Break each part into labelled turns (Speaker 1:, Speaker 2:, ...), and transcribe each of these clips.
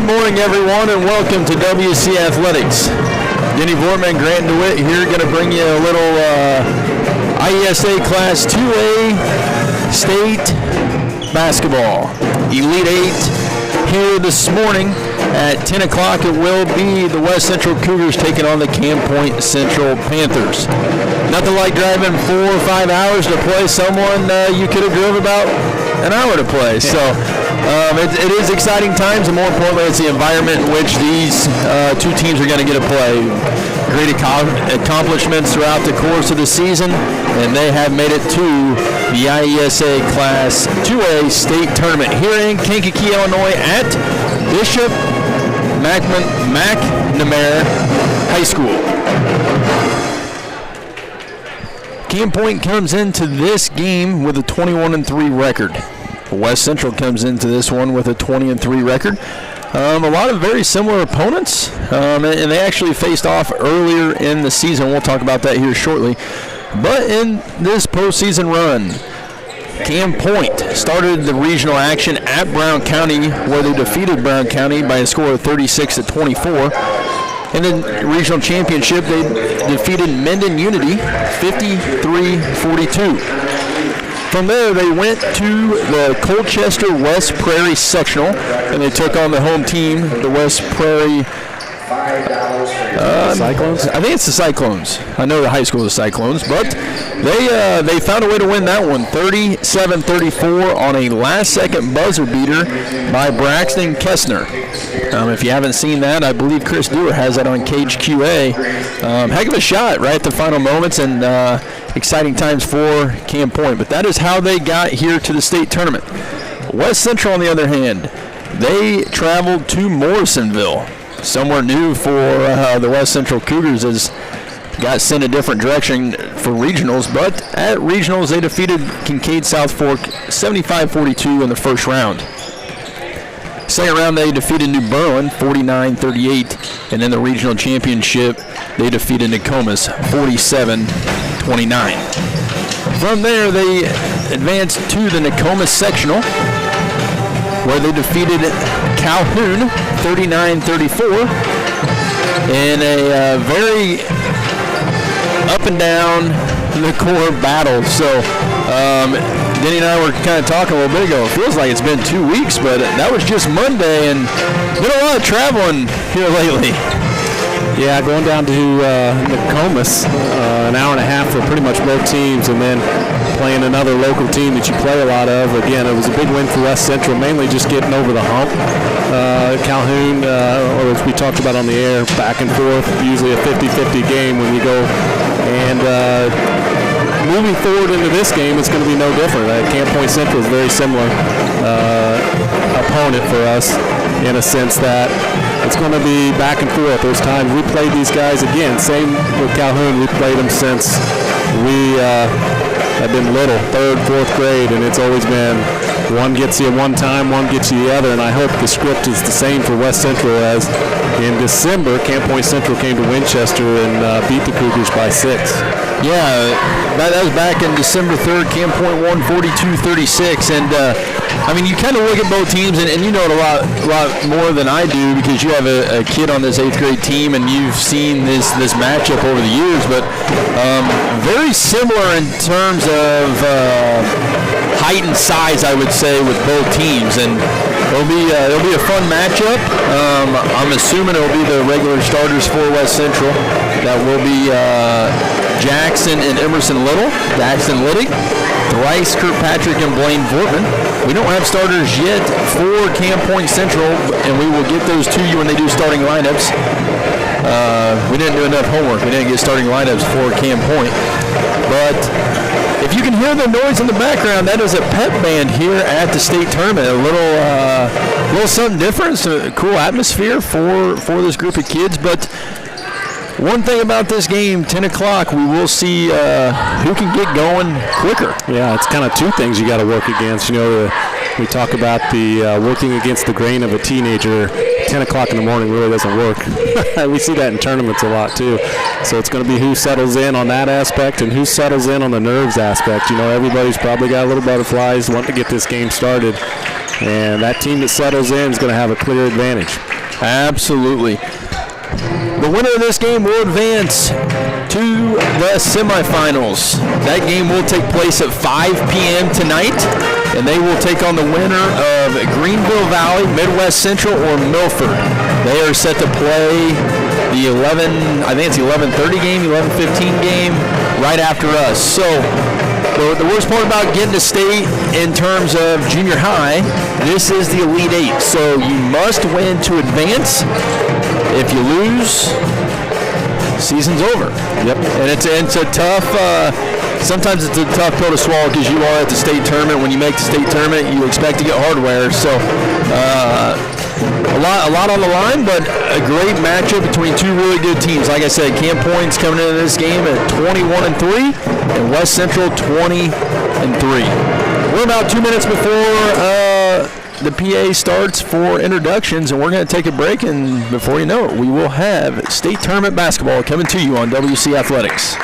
Speaker 1: morning, everyone, and welcome to WC Athletics. Denny Vortman, Grant DeWitt here, going to bring you a little IESA Class 2A State Basketball. Elite 8 here this morning at 10 o'clock. It will be the West Central Cougars taking on the Camp Point Central Panthers. Nothing like driving 4 or 5 hours to play someone you could have drove about an hour to play. So it is exciting times, and more importantly, it's the environment in which these two teams are going to get to play. Great accomplishments throughout the course of the season, and they have made it to the IESA Class 2A State Tournament here in Kankakee, Illinois at Bishop McNamara High School. Camp Point comes into this game with a 21-3 record. West Central comes into this one with a 20-3 record. A lot of very similar opponents, and they actually faced off earlier in the season. We'll talk about that here shortly. But in this postseason run, Camp Point started the regional action at Brown County, where they defeated Brown County by a score of 36-24. In the regional championship, they defeated Mendon Unity 53-42. From there, they went to the Colchester West Prairie Sectional, and they took on the home team, the West Prairie
Speaker 2: Cyclones?
Speaker 1: I think it's the Cyclones. I know the high school is the Cyclones, but they found a way to win that one, 37-34 on a last-second buzzer beater by Braxton Kessner. If you haven't seen that, I believe Chris Dewar has that on Cage QA. Heck of a shot right at the final moments, and exciting times for Camp Point. But that is how they got here to the state tournament. West Central, on the other hand, they traveled to Morrisonville. Somewhere new for the West Central Cougars, has got sent a different direction for regionals, but at regionals they defeated Kincaid South Fork 75-42 in the first round. Second round they defeated New Berlin 49-38, and in the regional championship they defeated Nokomis 47-29. From there they advanced to the Nokomis sectional, where they defeated Calhoun 39-34 in a very up and down the core battle. So Denny and I were kind of talking a little bit ago. It feels like it's been 2 weeks, but that was just Monday, and been a lot of traveling here lately.
Speaker 2: Yeah, going down to Nokomis, an hour and a half for pretty much both teams, and then playing another local team that you play a lot of. Again, it was a big win for West Central, mainly just getting over the hump. Calhoun, or as we talked about on the air, back and forth, usually a 50-50 game when you go. And moving forward into this game, it's going to be no different. Camp Point Central is a very similar opponent for us, in a sense that it's going to be back and forth. There's times we played these guys again. Same with Calhoun. We played them since we have been little, 3rd, 4th grade, and it's always been one gets you one time, one gets you the other, and I hope the script is the same for West Central, as in December, Camp Point Central came to Winchester and beat the Cougars by 6.
Speaker 1: Yeah, that was back in December 3rd. Camp Point won 42-36, and I mean, you kind of look at both teams, and you know it a lot more than I do, because you have a kid on this 8th grade team, and you've seen this matchup over the years. But very similar in terms of height and size, I would say, with both teams, and it'll be a fun matchup. I'm assuming it'll be the regular starters for West Central. That will be Jackson and Emerson Little, Daxton Liddick, Thrice, Kirkpatrick, and Blaine Vortman. We don't have starters yet for Camp Point Central, and we will get those to you when they do starting lineups. We didn't do enough homework. We didn't get starting lineups for Camp Point. But if you can hear the noise in the background, that is a pep band here at the state tournament. A little something different. It's a cool atmosphere for this group of kids. But one thing about this game, 10 o'clock, we will see who can get going quicker.
Speaker 2: Yeah, it's kind of two things you got to work against. You know, we talk about the working against the grain of a teenager. 10 o'clock in the morning really doesn't work. We see that in tournaments a lot too. So it's going to be who settles in on that aspect and who settles in on the nerves aspect. You know, everybody's probably got a little butterflies wanting to get this game started. And that team that settles in is going to have a clear advantage.
Speaker 1: Absolutely. The winner of this game will advance to the semifinals. That game will take place at 5 p.m. tonight, and they will take on the winner of Greenville Valley, Midwest Central, or Milford. They are set to play the 11:30 game, 11:15 game right after us. So the worst part about getting to state in terms of junior high, this is the Elite Eight. So you must win to advance. If you lose, season's over.
Speaker 2: Yep.
Speaker 1: And it's a tough, sometimes it's a tough pill to swallow because you are at the state tournament. When you make the state tournament, you expect to get hardware. So a lot on the line, but a great matchup between two really good teams. Like I said, Camp Point's coming into this game at 21-3, and West Central 20-3. We're about 2 minutes before the PA starts for introductions, and we're going to take a break, and before you know it, we will have state tournament basketball coming to you on WC Athletics.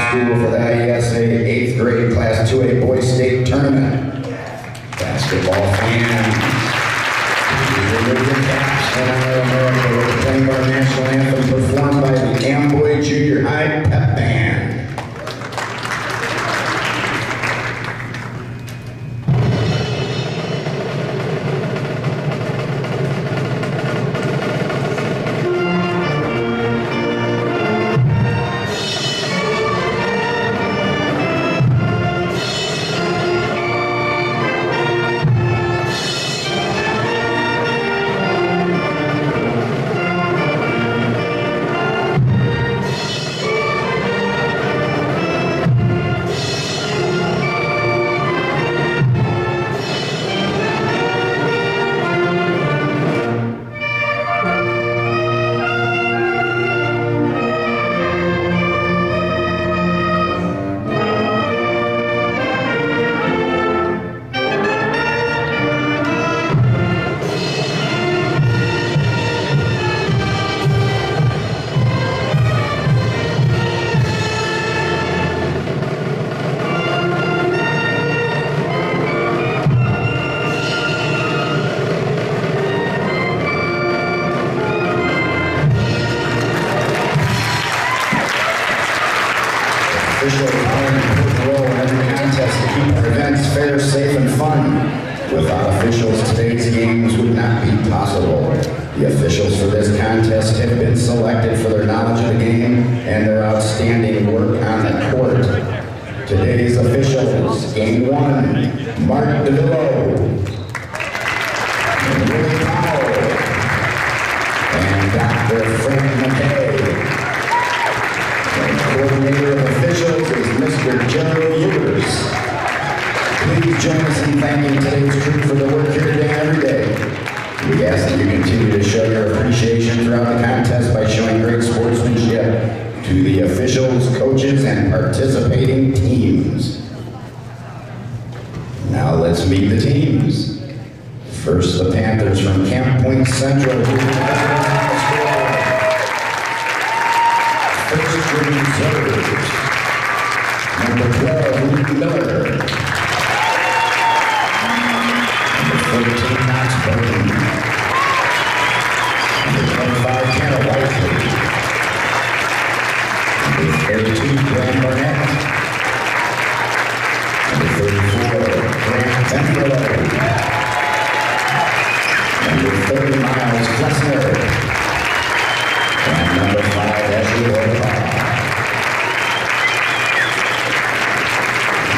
Speaker 3: For the IESA 8th grade Class 2A Boys State Tournament. Basketball fans, America with the playing our national anthem performed by the Amboy Junior High Pep Band. Officials are an important role in every contest to keep our events fair, safe, and fun. Without officials, today's games would not be possible. The officials for this contest have been selected for their knowledge of the game and their outstanding work on the court. Today's officials: Game 1, Mark DeVillo, Willie Powell, and Dr. Frank McKay. And coordinator thanking today's crew for the work here today and every day. We ask that you continue to show your appreciation throughout the contest by showing great sportsmanship to the officials, coaches, and participating teams. Now let's meet the teams. First, the Panthers from Camp Point Central. First string reserves. Number 12, Luke Miller. Number 14, Knox Burton. Number 25, Tanner Whiteley. Number 32, Graham Barnett. Number 34, Grant Tempelo. Number 30, Miles Klessner. And number 5, Ashley Orba.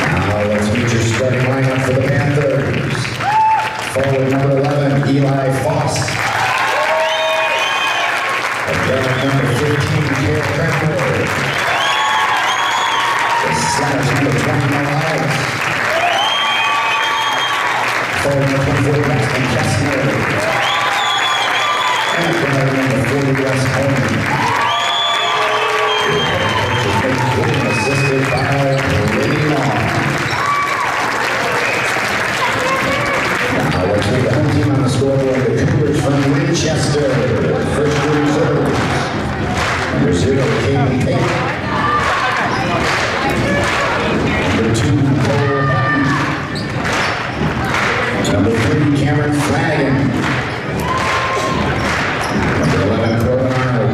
Speaker 3: Now let's meet your starting lineup for the Panthers. Forward number 11, Eli Foss. A guard number 15, Cale Kramer. The center number 20, Miles. Forward number 24, Braxton Kessler. And number 40, Wes Holman. Assisted by Brady Long. Now let's meet the home team on the scoreboard. The Cougars from Winchester. First reserve. Number 0, Caden Tate. Number 2, Cole Hutton. Number 3, Cameron Flanagan. Number 11, Corbin Arnold.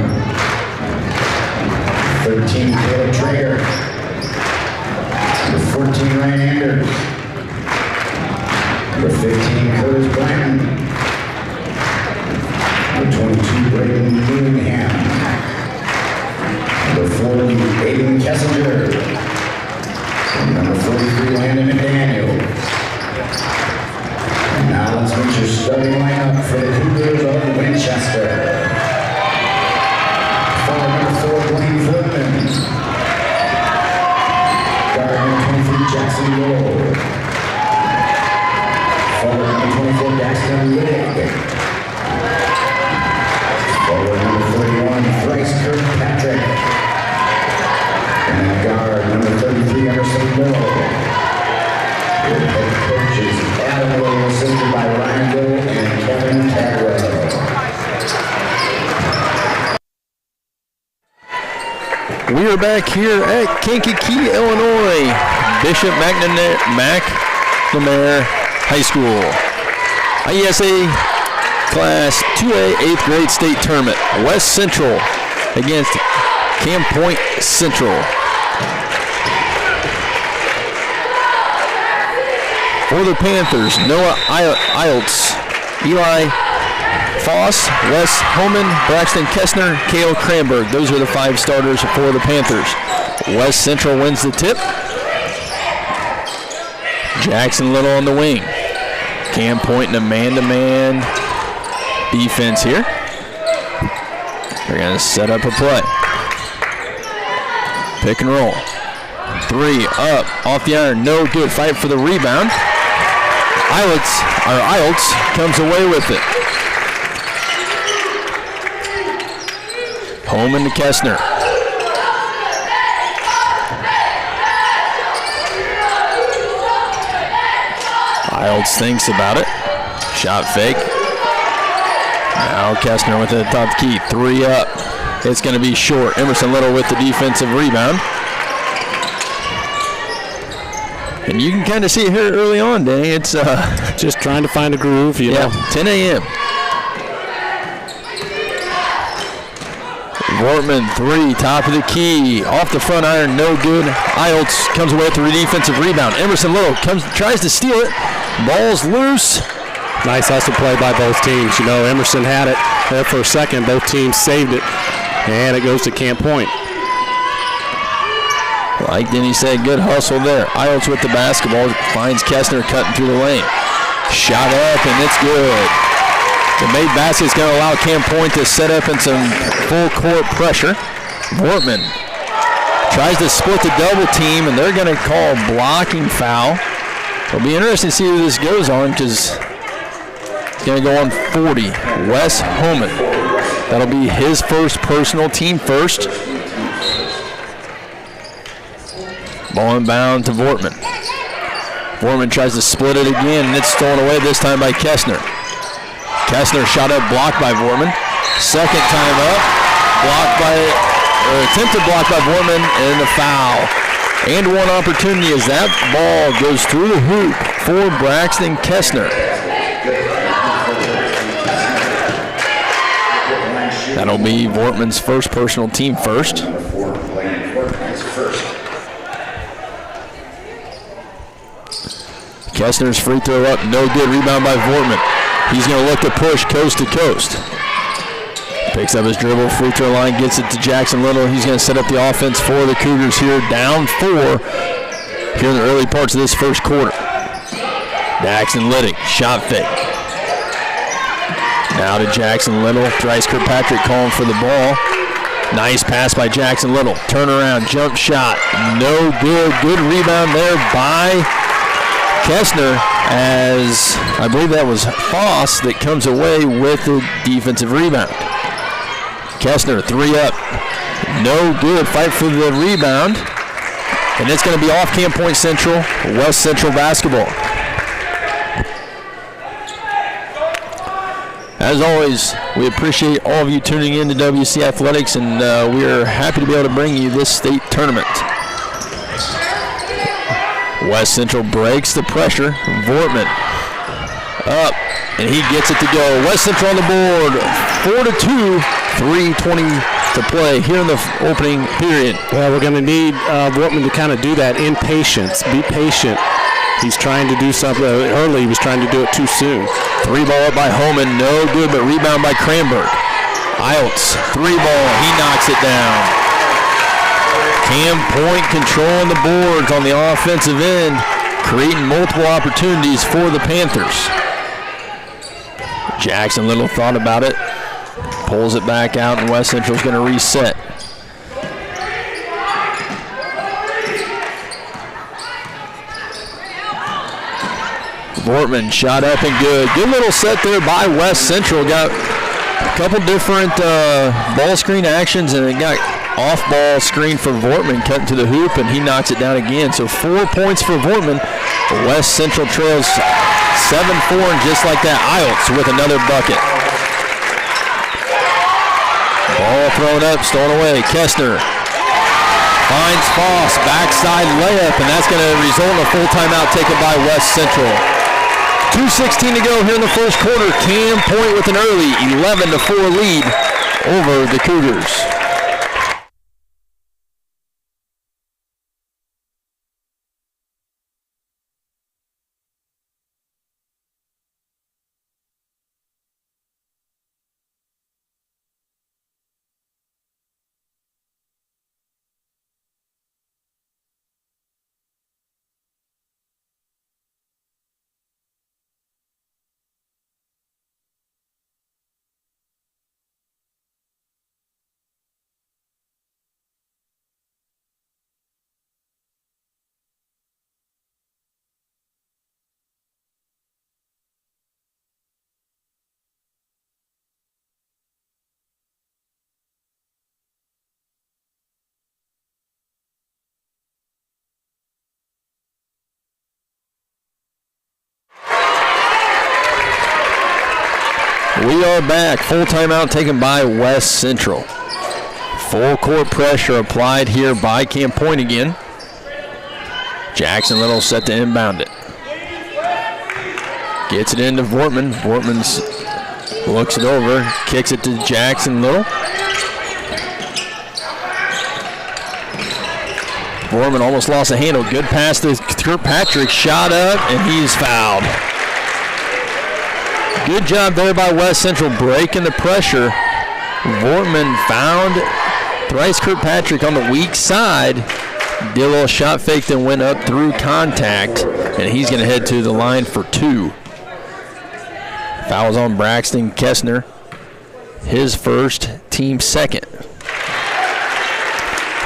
Speaker 3: 13, Caleb Traeger. Number 14, Ryan Anders. Number 15, Curtis Blanton. Number 22, Braden Moonham. Number 40, Aiden Kessinger. And number 43, Landon McDaniel. And now let's meet your starting lineup for the Cougars of Winchester. Forward number 4, Blaine Flipman. Guard number 23, Jackson Gold. Forward number 24, Daxton Liddick. Forward number 31, Bryce Kirkpatrick. And guard number 33, Emerson Miller. Your head coaches, Adam Miller, assisted by Ryan Gill and Kevin Cadwell.
Speaker 1: We are back here at Kankakee, Illinois, Bishop McNamara High School. IESA Class 2A 8th grade state tournament. West Central against Camp Point Central. For the Panthers, Noah Iltz, Eli Foss, Wes Holman, Braxton Kessner, Cale Cranberg. Those are the 5 starters for the Panthers. West Central wins the tip. Jackson Little on the wing. Cam Point in a man-to-man defense here. They're going to set up a play. Pick and roll. 3 up, off the iron, no good. Fight for the rebound. Iltz comes away with it. Holman to Kessner. Iltz thinks about it. Shot fake. Now Kessner with it at the top of the key. 3 up. It's going to be short. Emerson Little with the defensive rebound. And you can kind of see it here early on, Danny. It's
Speaker 2: just trying to find a groove, you know.
Speaker 1: 10 a.m. Wortman, 3, top of the key. Off the front iron, no good. Iltz comes away with the defensive rebound. Emerson Little tries to steal it. Ball's loose.
Speaker 2: Nice hustle play by both teams. You know, Emerson had it there for a second. Both teams saved it, and it goes to Camp Point.
Speaker 1: Like Denny said, good hustle there. Iltz with the basketball, finds Kessner cutting through the lane. Shot up, and it's good. The made basket is going to allow Camp Point to set up in some full court pressure. Wortman tries to split the double team, and they're going to call blocking foul It'll be interesting to see who this goes on because it's going to go on 40. Wes Homan. That'll be his first personal, team first. Ball inbound to Vortman. Vortman tries to split it again, and it's stolen away this time by Kessner. Kessner shot up, blocked by Vortman. Second time up, attempted block by Vortman, and a foul. And one opportunity as that ball goes through the hoop for Braxton Kessner. That'll be Vortman's first personal, team first. Kessner's free throw up, no good. Rebound by Vortman. He's going to look to push coast to coast. Picks up his dribble, free throw line, gets it to Jackson Little. He's going to set up the offense for the Cougars here, down 4 here in the early parts of this first quarter. Daxton Liddick, shot fake. Now to Jackson Little. Thrice Kirkpatrick calling for the ball. Nice pass by Jackson Little. Turnaround, jump shot, no good. Good rebound there by Kessner, as I believe that was Foss that comes away with the defensive rebound. Kessner, 3 up. No good. Fight for the rebound. And it's going to be off Camp Point Central, West Central basketball. As always, we appreciate all of you tuning in to WC Athletics, and we are happy to be able to bring you this state tournament. West Central breaks the pressure. Vortman up, and he gets it to go. West Central on the board, 4-2, 3:20 to play here in the opening period.
Speaker 2: Well, we're going to need Vortman to kind of do that in patience. Be patient. He's trying to do something early. He was trying to do it too soon.
Speaker 1: 3-ball up by Homan, no good, but rebound by Cranberg. Iltz, 3-ball, he knocks it down. Cam Point controlling the boards on the offensive end, creating multiple opportunities for the Panthers. Jackson Little thought about it, pulls it back out, and West Central's going to reset. Vortman shot up and good. Good little set there by West Central. Got a couple different ball screen actions, and it got off-ball screen for Vortman, cut into the hoop, and he knocks it down again. So 4 points for Vortman. West Central trails 7-4, and just like that, Iltz with another bucket. Ball thrown up, stolen away. Kessner finds Foss, backside layup, and that's going to result in a full timeout taken by West Central. 2:16 to go here in the first quarter. Cam Point with an early 11-4 lead over the Cougars. We are back. Full timeout taken by West Central. Full court pressure applied here by Camp Point again. Jackson Little set to inbound it. Gets it into Vortman. Vortman looks it over, kicks it to Jackson Little. Vortman almost lost a handle. Good pass to Kirkpatrick. Shot up, and he's fouled. Good job there by West Central breaking the pressure. Vortman found Thrice Kirkpatrick on the weak side. Did a little shot fake, then went up through contact, and he's going to head to the line for 2. Fouls on Braxton Kessner. His first, team second.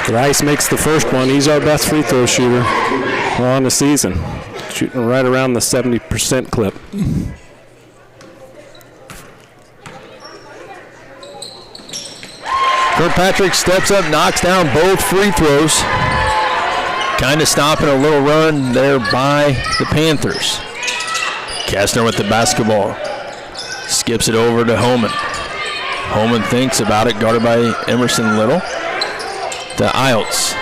Speaker 2: Thrice makes the first one. He's our best free throw shooter on the season. Shooting right around the 70% clip.
Speaker 1: Kirkpatrick steps up, knocks down both free throws. Kind of stopping a little run there by the Panthers. Kestner with the basketball. Skips it over to Homan. Homan thinks about it, guarded by Emerson Little. To Iltz.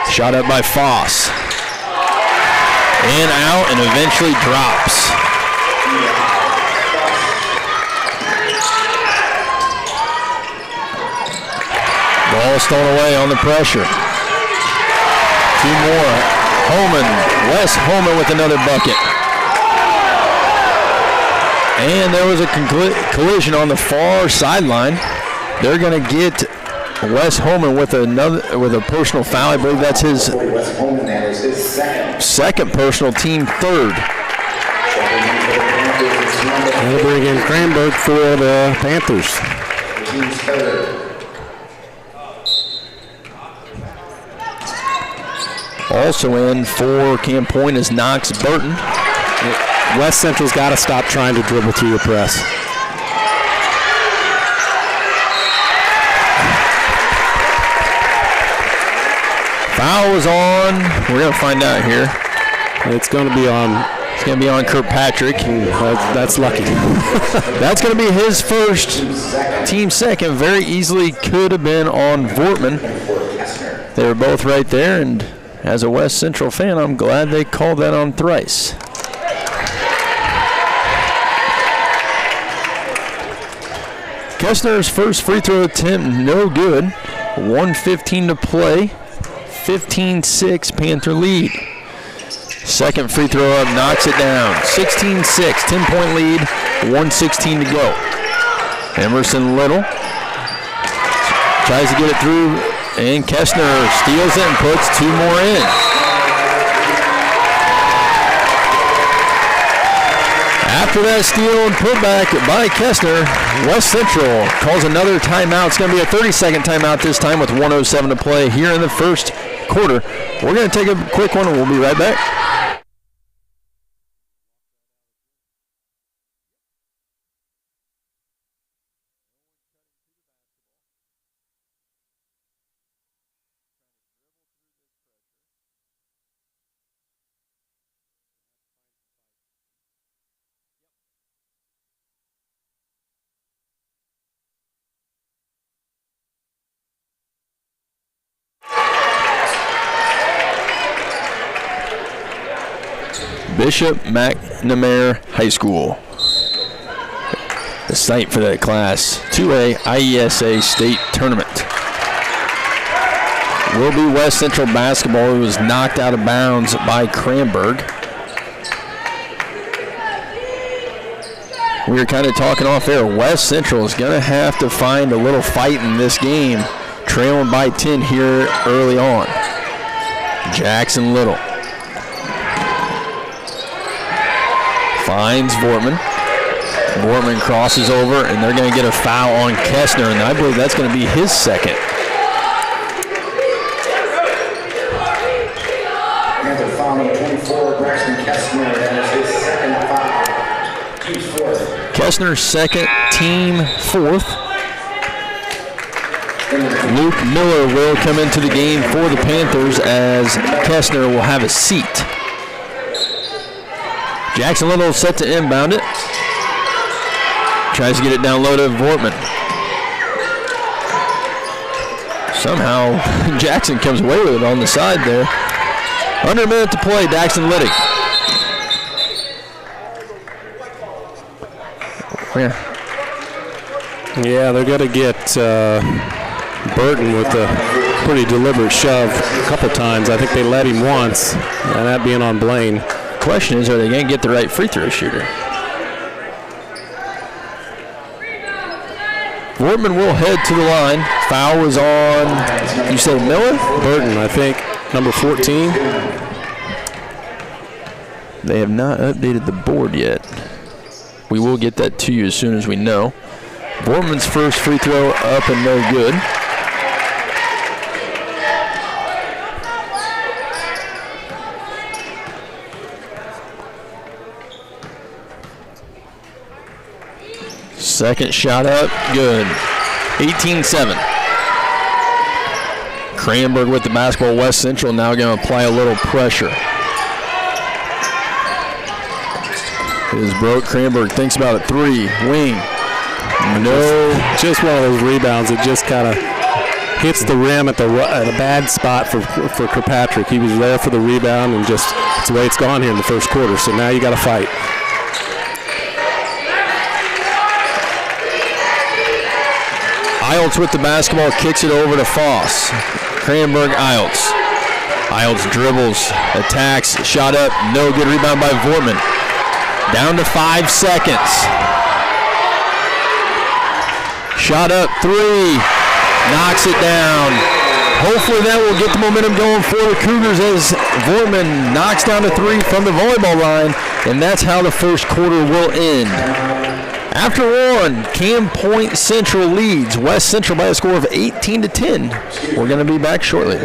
Speaker 1: Shot up by Foss. And out, and eventually drops. Ball stolen away on the pressure. Two more. Homan, Wes Homan with another bucket. And there was a collision on the far sideline. They're going to get Wes Homan with a personal foul. I believe that's his second personal, team third.
Speaker 2: That'll bring in Cranberg for the Panthers.
Speaker 1: Also in for Camp Point is Knox Burton.
Speaker 2: West Central's got to stop trying to dribble through the press.
Speaker 1: Foul was on. We're going to find out here.
Speaker 2: It's going to be on.
Speaker 1: It's going to be on Kirkpatrick.
Speaker 2: That's lucky.
Speaker 1: That's going to be his first, team second. Very easily could have been on Vortman. They were both right there, and as a West Central fan, I'm glad they called that on thrice. Kestner's first free throw attempt, no good. 1:15 to play. 15-6 Panther lead. Second free throw up, knocks it down. 16-6, 10-point lead, 1:16 to go. Emerson Little tries to get it through, and Kestner steals it and puts two more in. After that steal and putback by Kestner, West Central calls another timeout. It's going to be a 30-second timeout this time with 1:07 to play here in the first quarter. We're going to take a quick one and we'll be right back. Bishop McNamara High School. The site for that Class 2A IESA state tournament. Will be West Central basketball, who was knocked out of bounds by Cranberg. We were kind of talking off air. West Central is going to have to find a little fight in this game, trailing by 10 here early on. Jackson Little finds Vortman. Vortman crosses over, and they're going to get a foul on Kestner, and I believe that's going to be his second.
Speaker 3: Panther foul number 24, Braxton Kestner. That is his second foul. Team fourth.
Speaker 1: Kestner's second, team fourth. Luke Miller will come into the game for the Panthers as Kestner will have a seat. Jackson Little set to inbound it. Tries to get it down low to Vortman. Somehow Jackson comes away with it on the side there. Under a minute to play, Daxton Liddick.
Speaker 2: Yeah, they're going to get Burton with a pretty deliberate shove a couple times. I think they let him once, and that being on Blaine.
Speaker 1: Question is, are they going to get the right free throw shooter? Vortman will head to the line. Foul was on, you said Miller?
Speaker 2: Burton, I think, number 14.
Speaker 1: They have not updated the board yet. We will get that to you as soon as we know. Vortman's first free throw up and no good. Second shot up, good. 18-7. Cranberg with the basketball. West Central now going to apply a little pressure. It is broke. Cranberg thinks about it. 3, wing. No.
Speaker 2: Just one of those rebounds that just kind of hits the rim at a bad spot for Kirkpatrick. He was there for the rebound, and just it's the way it's gone here in the first quarter. So now you got to fight.
Speaker 1: Iltz with the basketball, kicks it over to Foss. Cranberg, Iltz. Iltz dribbles, attacks, shot up, no good. Rebound by Vortman. Down to 5 seconds. Shot up, 3. Knocks it down. Hopefully that will get the momentum going for the Cougars as Vortman knocks down a 3 from the volleyball line, and that's how the first quarter will end. After one, Cam Point Central leads West Central by a score of 18-10. We're going to be back shortly.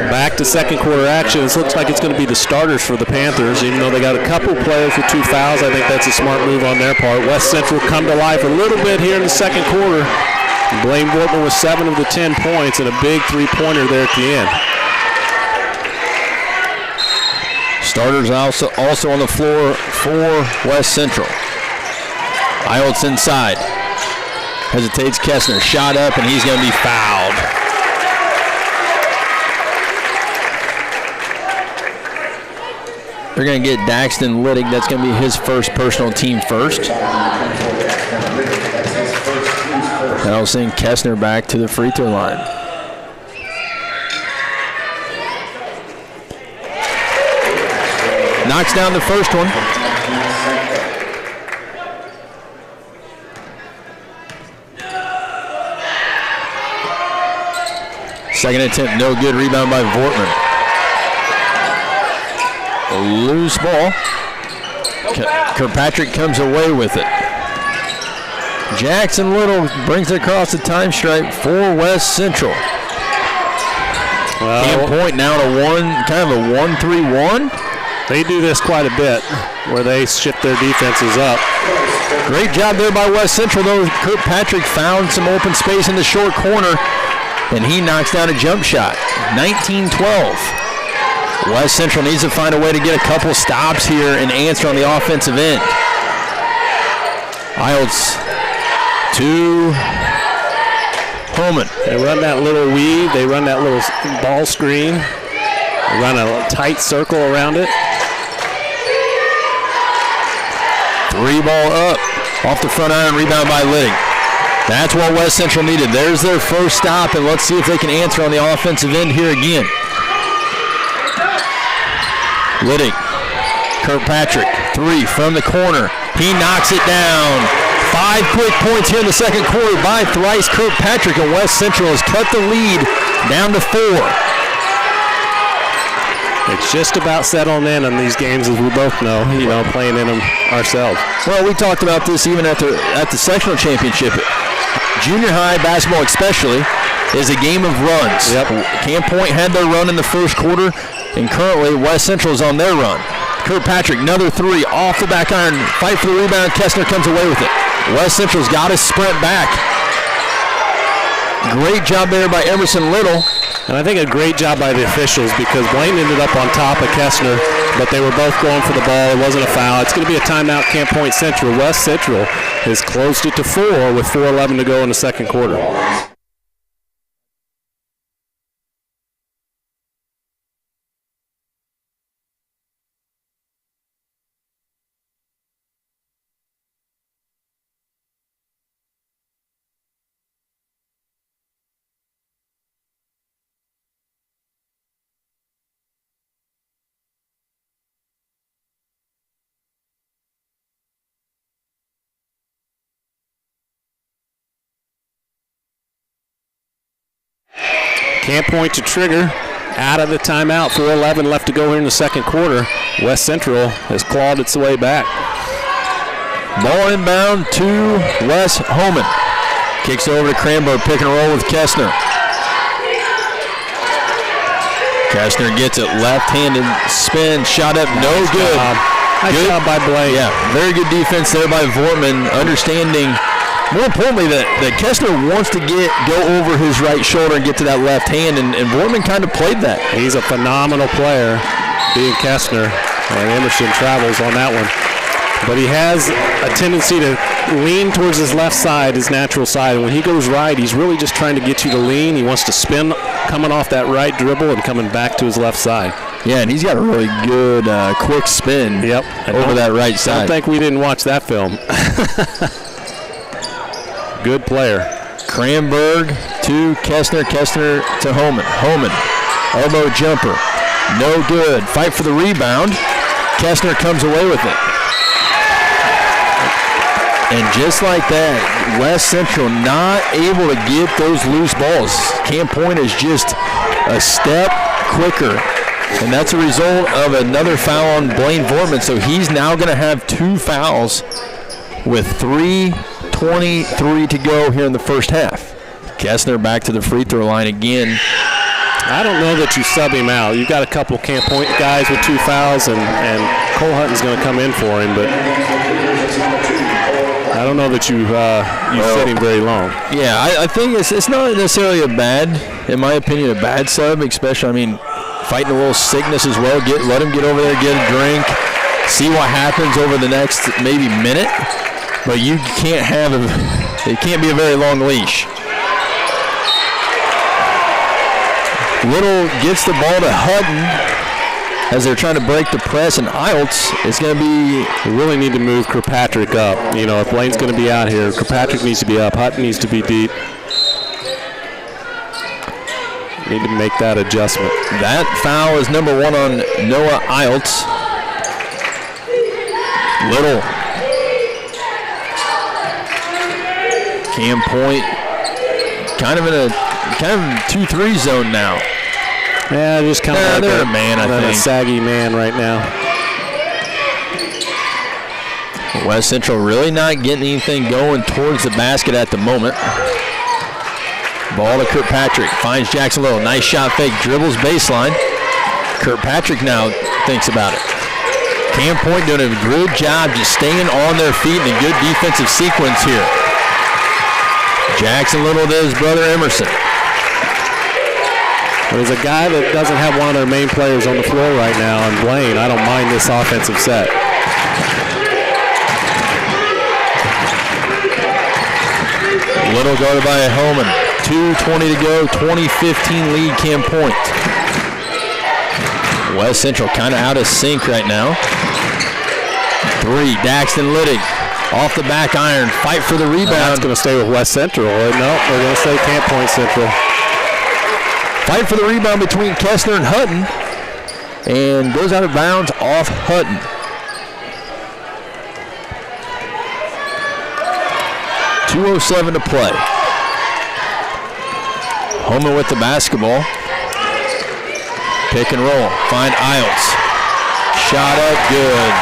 Speaker 2: Back to second quarter action. It looks like it's going to be the starters for the Panthers, even though they got a couple players with 2 fouls. I think that's a smart move on their part. West Central come to life a little bit here in the second quarter. Blaine Vortman with 7 of the 10 points and a big 3-pointer there at the end.
Speaker 1: Starters also on the floor for West Central. Iltz inside. Hesitates Kessner. Shot up, and he's going to be fouled. They're going to get Daxton Littig. That's going to be his first personal team first. And I'll send Kessner back to the free throw line. Knocks down the first one. Second attempt, no good. Rebound by Vortman. A loose ball. Kirkpatrick comes away with it. Jackson Little brings it across the time stripe for West Central.
Speaker 2: Well,
Speaker 1: Cam Point now to kind of a 1-3-1.
Speaker 2: They do this quite a bit, where they shift their defenses up.
Speaker 1: Great job there by West Central, though. Kirkpatrick found some open space in the short corner, and he knocks down a jump shot. 19-12. West Central needs to find a way to get a couple stops here and answer on the offensive end. Iltz to Holman.
Speaker 2: They run that little weave. They run that little ball screen. They run a tight circle around it.
Speaker 1: 3 ball up. Off the front iron, rebound by Littig. That's what West Central needed. There's their first stop, and let's see if they can answer on the offensive end here again. Littig, Kirkpatrick, 3 from the corner. He knocks it down. 5 quick points here in the second quarter by Thrice Kirkpatrick, and West Central has cut the lead down to 4.
Speaker 2: It's just about settling in on these games, as we both know, playing in them ourselves.
Speaker 1: Well, we talked about this even at the sectional championship. Junior high basketball especially is a game of runs.
Speaker 2: Yep.
Speaker 1: Cam Point had their run in the first quarter, and currently West Central is on their run. Kirkpatrick, another 3 off the back iron. Fight for the rebound. Kessner comes away with it. West Central's got to sprint back. Great job there by Emerson Little.
Speaker 2: And I think a great job by the officials, because Blaine ended up on top of Kessner, but they were both going for the ball. It wasn't a foul. It's going to be a timeout, Camp Point Central. West Central has closed it to 4 with 4:11 to go in the second quarter. Camp Point to trigger out of the timeout. 4:11 left to go here in the second quarter. West Central has clawed its way back.
Speaker 1: Ball inbound to Wes Homan. Kicks over to Cranberg, pick and roll with Kestner. Kestner gets it, left-handed spin, shot up, no good.
Speaker 2: Nice job by Blaine.
Speaker 1: Yeah, very good defense there by Vortman, understanding, more importantly, that Kestner wants to go over his right shoulder and get to that left hand, and Vortman kind of played that.
Speaker 2: He's a phenomenal player, being Kestner, and Emerson travels on that one. But he has a tendency to lean towards his left side, his natural side. And when he goes right, he's really just trying to get you to lean. He wants to spin coming off that right dribble and coming back to his left side.
Speaker 1: Yeah, and he's got a really good quick spin over that right side.
Speaker 2: I don't think we didn't watch that film. Good player.
Speaker 1: Cranberg to Kestner, Kestner to Homan. Homan, elbow jumper, no good. Fight for the rebound. Kestner comes away with it. And just like that, West Central not able to get those loose balls. Camp Point is just a step quicker. And that's a result of another foul on Blaine Vortman. So he's now going to have 2 fouls with 3:23 to go here in the first half. Kestner back to the free throw line again.
Speaker 2: I don't know that you sub him out. You've got a couple Camp Point guys with 2 fouls, and Cole Hutton's going to come in for him. But I don't know that you sit him very long.
Speaker 1: Yeah, I think it's not necessarily in my opinion, a bad sub, especially, fighting a little sickness as well. Let him get over there, get a drink, see what happens over the next maybe minute. But you can't it can't be a very long leash. Little gets the ball to Hutton as they're trying to break the press, and IELTS is going to be...
Speaker 2: We really need to move Kirkpatrick up. If Blaine's going to be out here, Kirkpatrick needs to be up. Hutton needs to be deep. Need to make that adjustment.
Speaker 1: That foul is number 1 on Noah IELTS. Little. Camp Point kind of in a 2-3 zone now.
Speaker 2: Yeah, just kind of
Speaker 1: they're a man, I think.
Speaker 2: A saggy man right now.
Speaker 1: West Central really not getting anything going towards the basket at the moment. Ball to Kirkpatrick, finds Jackson Little. Nice shot fake, dribbles baseline. Kirkpatrick now thinks about it. Camp Point doing a good job just staying on their feet in a good defensive sequence here. Jackson Little to his brother Emerson.
Speaker 2: There's a guy that doesn't have one of their main players on the floor right now, and Blaine, I don't mind this offensive set.
Speaker 1: Little guarded by Homan. 2:20 to go, 20-15 lead Camp Point. West Central kind of out of sync right now. 3, Daxton Liddick. Off the back iron, fight for the rebound.
Speaker 2: That's going to stay with West Central. No, they're going to stay Camp Point Central.
Speaker 1: Fight for the rebound between Kestner and Hutton. And goes out of bounds off Hutton. .207 to play. Homan with the basketball. Pick and roll. Find IELTS. Shot up good.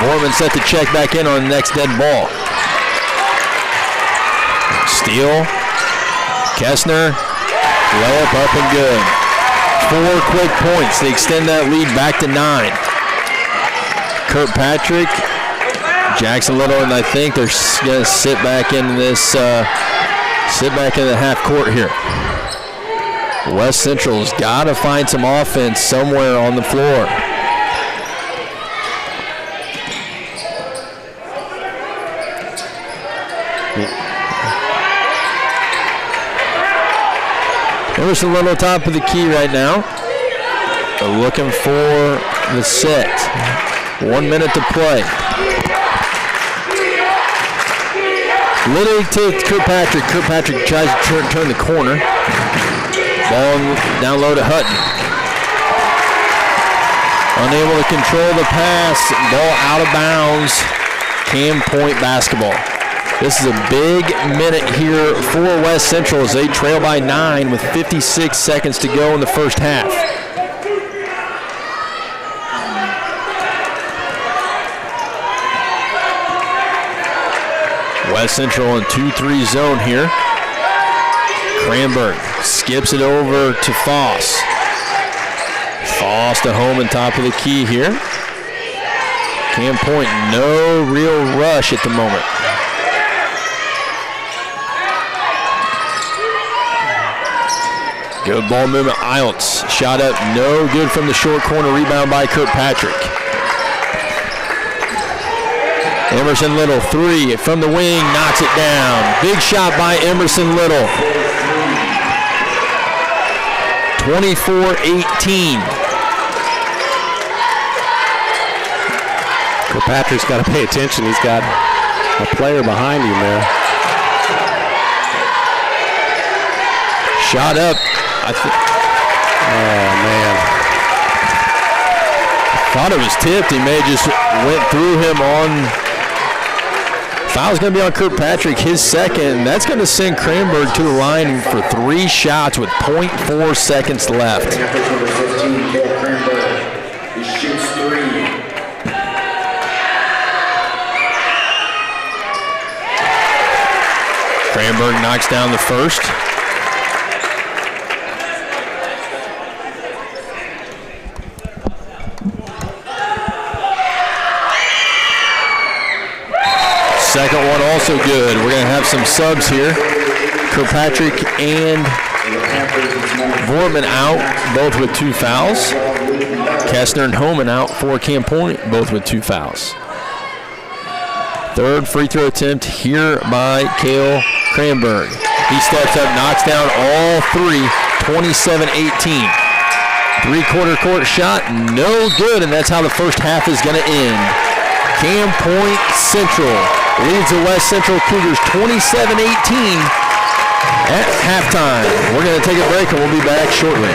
Speaker 1: Vortman set the check back in on the next dead ball. Steal. Kestner. Layup up and good. 4 quick points. They extend that lead back to 9. Kirkpatrick. Jackson Little, and I think they're going to sit back in this, sit back in the half court here. West Central's got to find some offense somewhere on the floor. Emerson Little top of the key right now. They're looking for the set. 1 minute to play. Liddick to Kirkpatrick. Kirkpatrick tries to turn the corner. Ball down low to Hutton. Unable to control the pass. Ball out of bounds. Camp Point basketball. This is a big minute here for West Central as they trail by 9 with 56 seconds to go in the first half. West Central in 2-3 zone here. Cranberg skips it over to Foss. Foss to home and top of the key here. Cam Point, no real rush at the moment. Good ball movement, Iltz. Shot up, no good from the short corner. Rebound by Kirkpatrick. Emerson Little, 3 from the wing, knocks it down. Big shot by Emerson Little. 24-18.
Speaker 2: Kirkpatrick's got to pay attention. He's got a player behind him there.
Speaker 1: Shot up.
Speaker 2: Oh, man.
Speaker 1: Thought it was tipped. He may have just went through him on. Foul's going to be on Kirkpatrick, his second. That's going to send Cranberg to the line for 3 shots with 0.4 seconds left.
Speaker 3: Number 15, Cale Cranberg. He shoots 3.
Speaker 1: Cranberg knocks down the first. Second one also good. We're going to have some subs here. Kirkpatrick and Vorman out, both with 2 fouls. Kestner and Homan out for Cam Point, both with 2 fouls. Third free throw attempt here by Cale Cranberg. He steps up, knocks down all 3, 27-18. 3-quarter court shot, no good, and that's how the first half is going to end. Cam Point Central leads the West Central Cougars 27-18 at halftime. We're going to take a break and we'll be back shortly.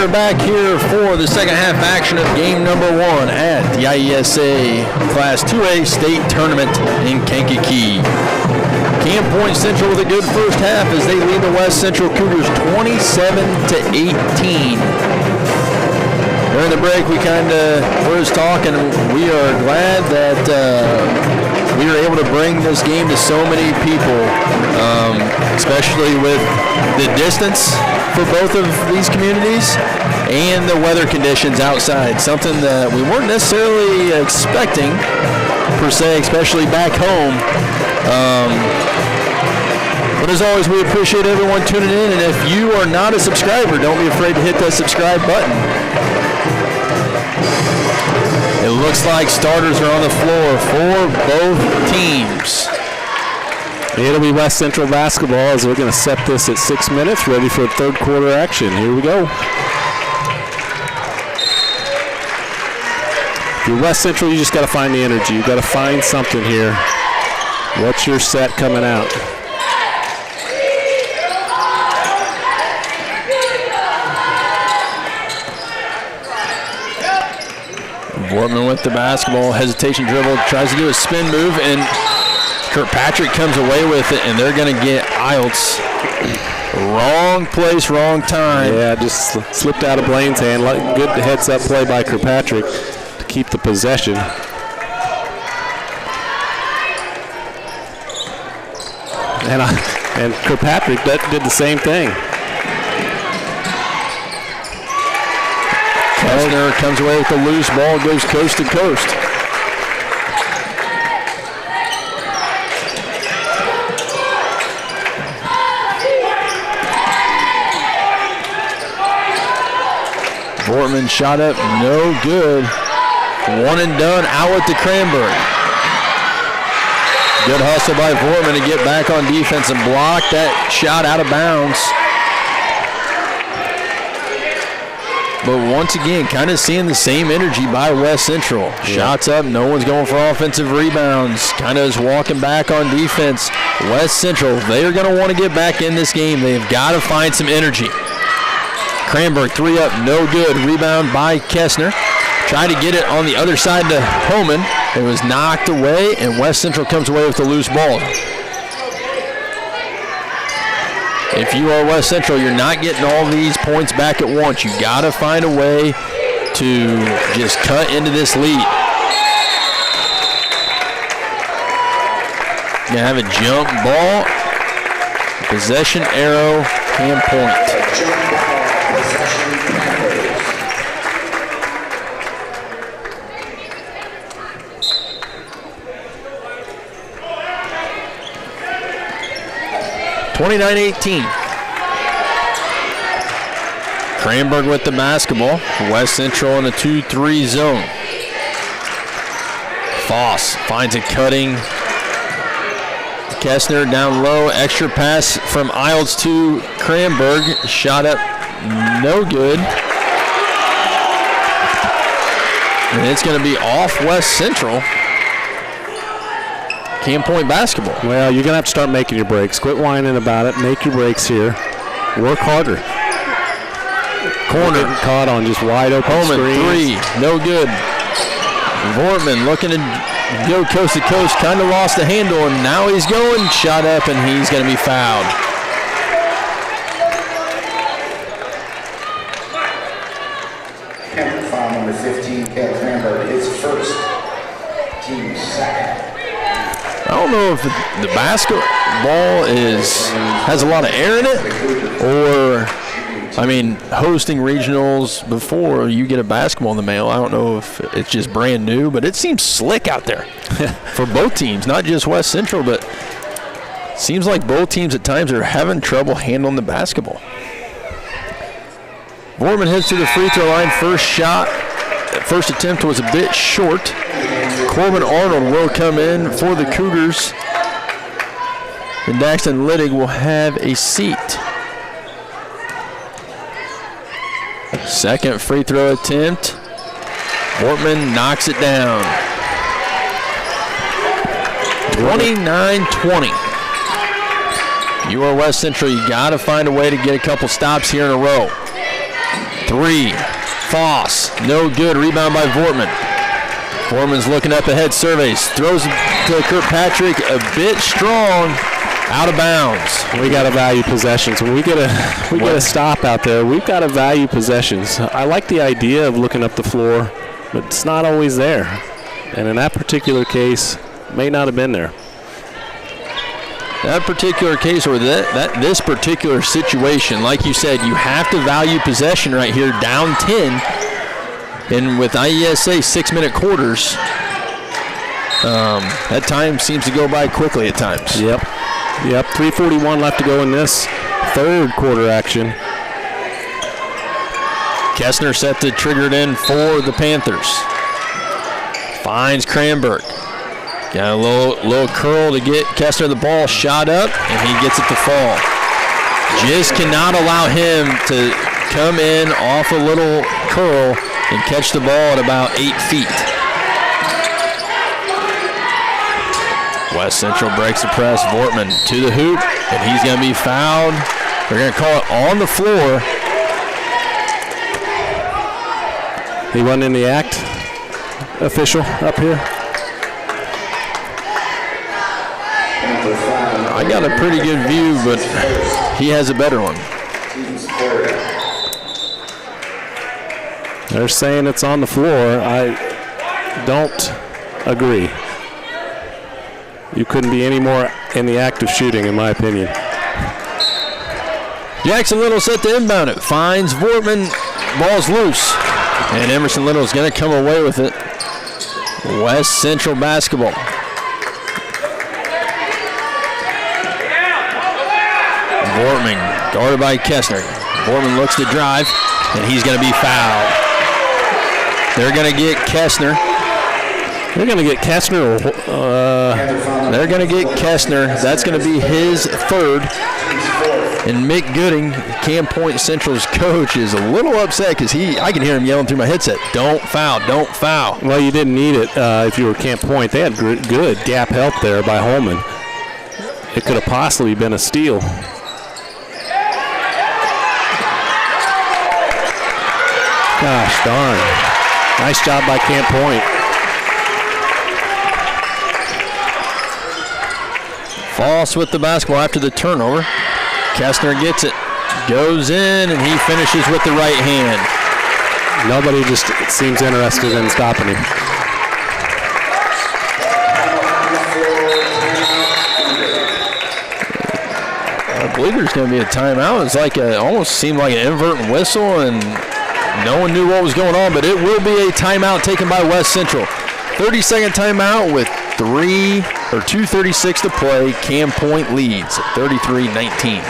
Speaker 1: are back here for the second half action of game number 1 at the IESA Class 2A State Tournament in Kankakee. Camp Point Central with a good first half as they lead the West Central Cougars 27-18. During the break, we kind of were just talking. We are glad that we were able to bring this game to so many people, especially with the distance for both of these communities and the weather conditions outside, something that we weren't necessarily expecting per se, especially back home. But as always, we appreciate everyone tuning in, and if you are not a subscriber, don't be afraid to hit that subscribe button. It looks like starters are on the floor for both teams.
Speaker 2: It'll be West Central basketball as we're going to set this at 6 minutes, ready for third quarter action. Here we go. If you're West Central, you just got to find the energy. You've got to find something here. What's your set coming out?
Speaker 1: Wortman with the basketball, hesitation dribble, tries to do a spin move, and Kirkpatrick comes away with it, and they're going to get IELTS. Wrong place, wrong time.
Speaker 2: Yeah, just slipped out of Blaine's hand. Good heads-up play by Kirkpatrick to keep the possession. And Kirkpatrick did the same thing.
Speaker 1: Kessner comes away with the loose ball, goes coast to coast. Vortman shot up, no good. One and done, out at the Cranberg. Good hustle by Vortman to get back on defense and block that shot out of bounds. But once again, kind of seeing the same energy by West Central. Yeah. Shots up, no one's going for offensive rebounds. Kind of is walking back on defense. West Central, they're going to want to get back in this game. They've got to find some energy. Cranberg, 3 up, no good. Rebound by Kessner. Tried to get it on the other side to Homan. It was knocked away, and West Central comes away with the loose ball. If you are West Central, you're not getting all these points back at once. You got to find a way to just cut into this lead. You're going to have a jump ball. Possession arrow, Camp Point. 29-18. Cranberg with the basketball. West Central in a 2-3 zone. Foss finds it cutting. Kessner down low. Extra pass from IELTS to Cranberg. Shot up, no good. And it's going to be off West Central. Camp Point basketball.
Speaker 2: Well, you're going to have to start making your breaks. Quit whining about it. Make your breaks here. Work harder.
Speaker 1: Corner.
Speaker 2: Getting caught on just wide open
Speaker 1: Homan,
Speaker 2: screens.
Speaker 1: 3. No good. Vortman looking to go coast to coast. Kind of lost the handle, and now he's going. Shot up, and he's going to be fouled.
Speaker 3: Foul number 15, Cal Cranberg, his first, team second.
Speaker 1: I don't know if the basketball has a lot of air in it, or, I mean, hosting regionals before you get a basketball in the mail, I don't know if it's just brand new, but it seems slick out there for both teams, not just West Central, but it seems like both teams at times are having trouble handling the basketball. Vortman heads to the free throw line. First shot, first attempt was a bit short. Corbin Arnold will come in for the Cougars. And Daxton Littig will have a seat. Second free throw attempt. Vortman knocks it down. 29-20. You are West Central. You got to find a way to get a couple stops here in a row. 3. Foss, no good. Rebound by Vortman. Vortman's looking up ahead, surveys, throws to Kirkpatrick, a bit strong, out of bounds.
Speaker 2: We got to value possessions. When we get a stop out there, we've got to value possessions. I like the idea of looking up the floor, but it's not always there. And in that particular case, may not have been there.
Speaker 1: That particular case, or this particular situation, like you said, you have to value possession right here, down 10. And with IESA 6-minute quarters, that time seems to go by quickly at times.
Speaker 2: Yep. 3:41 left to go in this third quarter action.
Speaker 1: Kessner set to trigger it in for the Panthers. Finds Cranberg. Got a little curl to get Kessner the ball shot up, and he gets it to fall. Just cannot allow him to come in off a little curl and catch the ball at about 8 feet. West Central breaks the press. Vortman to the hoop, and he's going to be fouled. They're going to call it on the floor.
Speaker 2: He wasn't in the act, official up here.
Speaker 1: I got a pretty good view, but he has a better one.
Speaker 2: They're saying it's on the floor. I don't agree. You couldn't be any more in the act of shooting, in my opinion.
Speaker 1: Jackson Little set to inbound it. Finds Vortman. Ball's loose. And Emerson Little is going to come away with it. West Central basketball. Vortman guarded by Kessner. Vortman looks to drive, and he's going to be fouled. They're going to get Kessner.
Speaker 2: They're going to get Kessner.
Speaker 1: They're going to get Kessner. That's going to be his third. And Mick Gooding, Cam Point Central's coach, is a little upset because I can hear him yelling through my headset, don't foul, don't foul.
Speaker 2: Well, you didn't need it if you were Camp Point. They had good gap help there by Holman. It could have possibly been a steal. Gosh darn. Nice job by Camp Point.
Speaker 1: Foss with the basketball after the turnover. Kessner gets it, goes in, and he finishes with the right hand.
Speaker 2: Nobody just seems interested in stopping him.
Speaker 1: I believe there's going to be a timeout. It's like almost seemed like an invertent whistle, and no one knew what was going on, but it will be a timeout taken by West Central. 30-second timeout with 2:36 to play. Cam Point leads 33-19.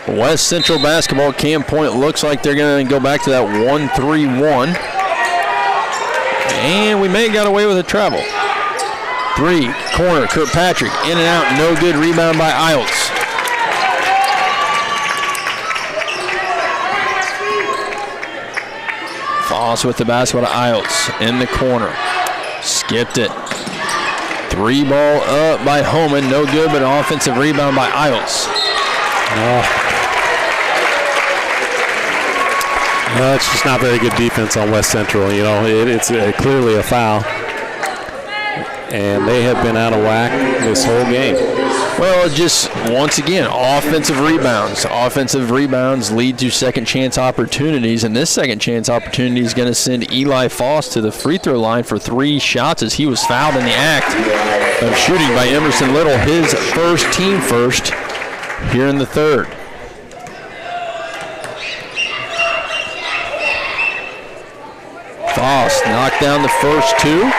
Speaker 1: West Central basketball, Cam Point looks like they're going to go back to that 1-3-1. And we may have got away with a travel. 3, corner, Kirkpatrick, in and out, no good, rebound by Iltz. Foss with the basketball to Iltz, in the corner. Skipped it. 3 ball up by Homan, no good, but an offensive rebound by Iltz.
Speaker 2: It's just not very good defense on West Central. You know, it's clearly a foul. And they have been out of whack this whole game.
Speaker 1: Well, just once again, offensive rebounds. Offensive rebounds lead to second chance opportunities, and this second chance opportunity is going to send Eli Foss to the free throw line for 3 shots as he was fouled in the act of shooting by Emerson Little, his first, team first, here in the third. Foss knocked down the first 2.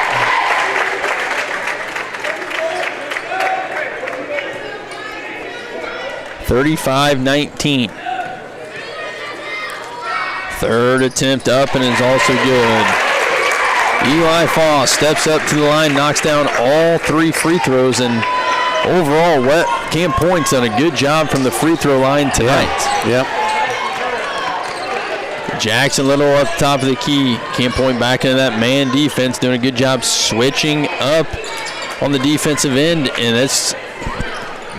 Speaker 1: 35-19. Third attempt up and is also good. Eli Foss steps up to the line, knocks down all 3 free throws, and overall, Camp Point's done a good job from the free throw line tonight.
Speaker 2: Yep.
Speaker 1: Jackson Little up top of the key. Camp Point back into that man defense, doing a good job switching up on the defensive end, and it's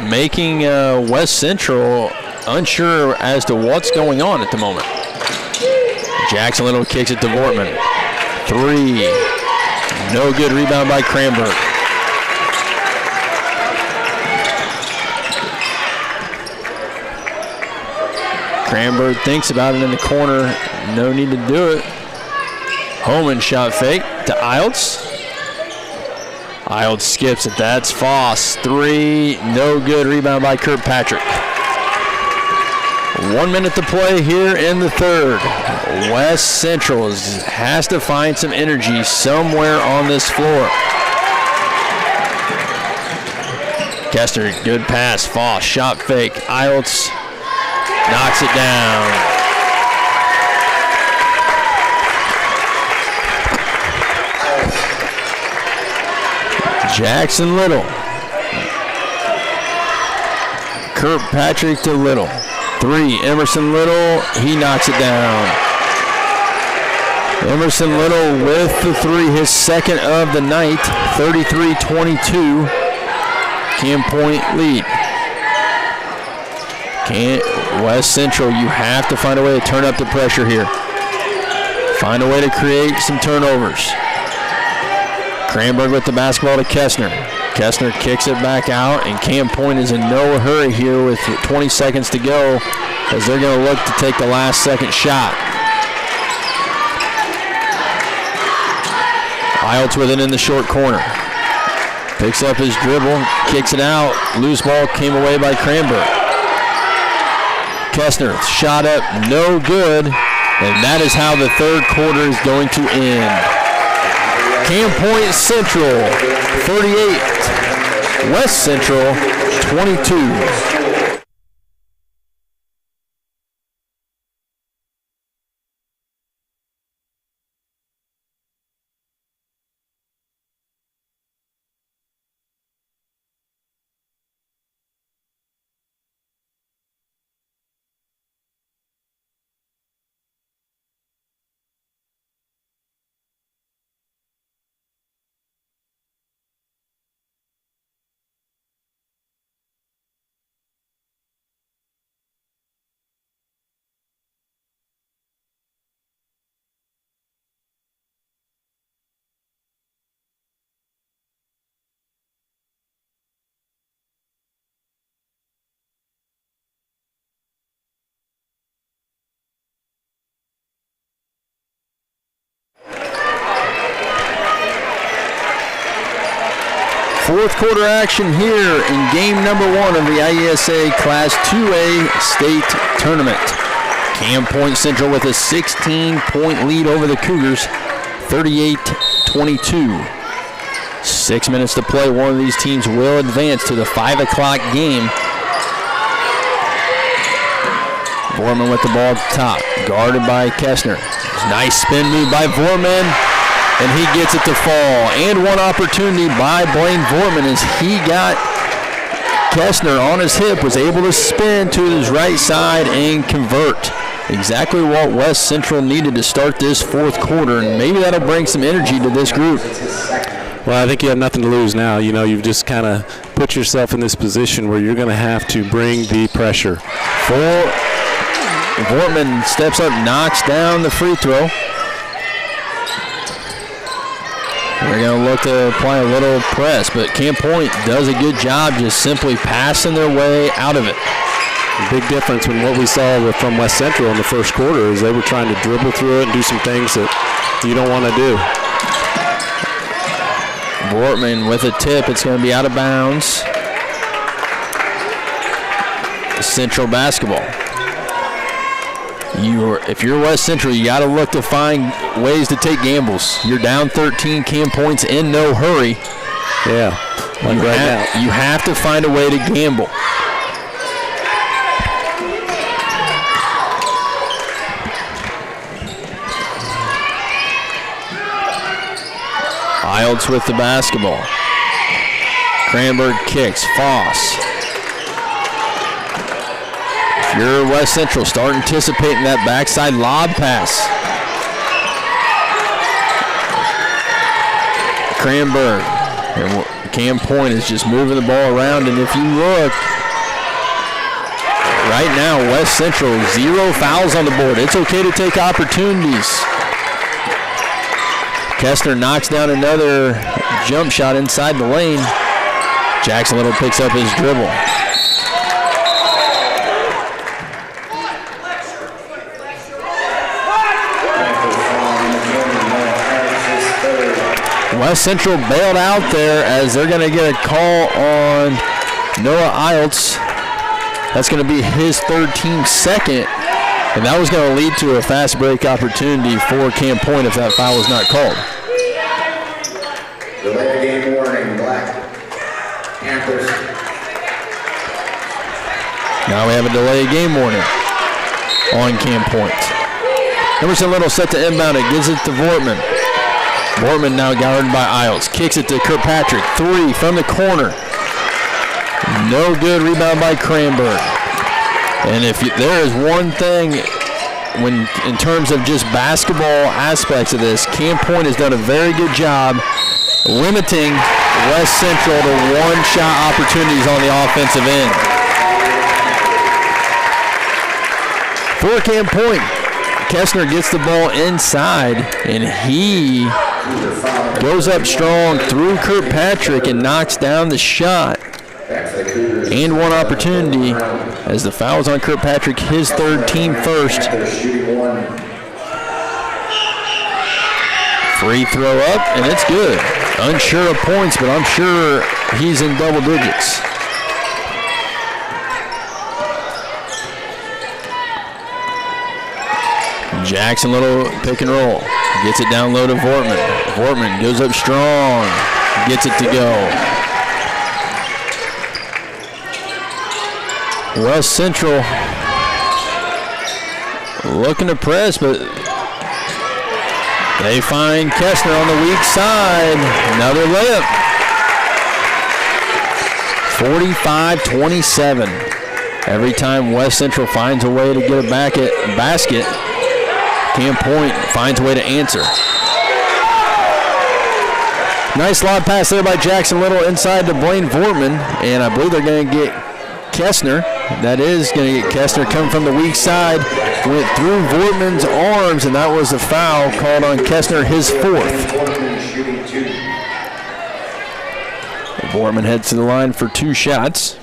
Speaker 1: making West Central unsure as to what's going on at the moment. Jackson Little kicks it to Vortman. 3. No good. Rebound by Cranberg. Cranberg thinks about it in the corner. No need to do it. Homan shot fake to Iltz. Iltz skips it. That's Foss. 3. No good. Rebound by Kirkpatrick. 1 minute to play here in the third. West Central has to find some energy somewhere on this floor. Kester, good pass. Foss, shot fake. Iltz knocks it down. Jackson Little. Kirkpatrick to Little. 3. Emerson Little, he knocks it down. Emerson Little with the 3, his second of the night. 33-22. Camp Point lead. West Central, you have to find a way to turn up the pressure here. Find a way to create some turnovers. Cranberg with the basketball to Kestner. Kestner kicks it back out, and Camp Point is in no hurry here with 20 seconds to go as they're going to look to take the last second shot. Iltz with it in the short corner. Picks up his dribble, kicks it out. Loose ball came away by Cranberg. Kestner, shot up, no good, and that is how the third quarter is going to end. Camp Point Central, 38. West Central, 22. Fourth quarter action here in game number 1 of the IESA Class 2A State Tournament. Camp Point Central with a 16-point lead over the Cougars, 38-22. 6 minutes to play. One of these teams will advance to the 5 o'clock game. Vorman with the ball at the top, guarded by Kestner. Nice spin move by Vorman, and he gets it to fall. And one opportunity by Blaine Vorman as he got Kestner on his hip, was able to spin to his right side and convert. Exactly what West Central needed to start this fourth quarter, and maybe that'll bring some energy to this group.
Speaker 2: Well, I think you have nothing to lose now. You know, you've just kind of put yourself in this position where you're going to have to bring the pressure.
Speaker 1: Vortman steps up, knocks down the free throw. They're going to look to apply a little press, but Camp Point does a good job just simply passing their way out of it.
Speaker 2: Big difference in what we saw from West Central in the first quarter is they were trying to dribble through it and do some things that you don't want to do.
Speaker 1: Vortman with a tip. It's going to be out of bounds. Central basketball. If you're West Central, you got to look to find ways to take gambles. You're down 13, Camp Point's in no hurry.
Speaker 2: Yeah, like right now.
Speaker 1: You have to find a way to gamble. Iltz with the basketball. Cranberg kicks. Foss. If you're West Central, start anticipating that backside lob pass. Cranberg. And Cam Point is just moving the ball around, and if you look, right now, West Central, 0 fouls on the board. It's okay to take opportunities. Kessner knocks down another jump shot inside the lane. Jackson Little picks up his dribble. West Central bailed out there as they're going to get a call on Noah Iltz. That's going to be his third, team second, and that was going to lead to a fast break opportunity for Cam Point if that foul was not called.
Speaker 3: Delay game warning, Black Panthers.
Speaker 1: Now we have a delay game warning on Cam Point. Emerson Little set to inbound it, gives it to Vortman. Vortman now guarded by Iltz. Kicks it to Kirkpatrick. 3 from the corner. No good. Rebound by Cranberg. And if there is one thing when in terms of just basketball aspects of this, Cam Point has done a very good job limiting West Central to one-shot opportunities on the offensive end. For Cam Point, Kessner gets the ball inside, and he goes up strong through Kirkpatrick and knocks down the shot. And one opportunity as the foul's on Kirkpatrick, his third, team first. Free throw up, and it's good. Unsure of points, but I'm sure he's in double digits. Jackson Little pick and roll. Gets it down low to Vortman. Vortman goes up strong. Gets it to go. West Central looking to press, but they find Kessner on the weak side. Another layup. 45-27. Every time West Central finds a way to get a basket, Cam Point finds a way to answer. Nice lob pass there by Jackson Little inside to Blaine Vortman, and I believe they're going to get Kessner. That is going to get Kessner coming from the weak side. Went through Vortman's arms, and that was a foul called on Kessner, his fourth. Vortman heads to the line for 2 shots.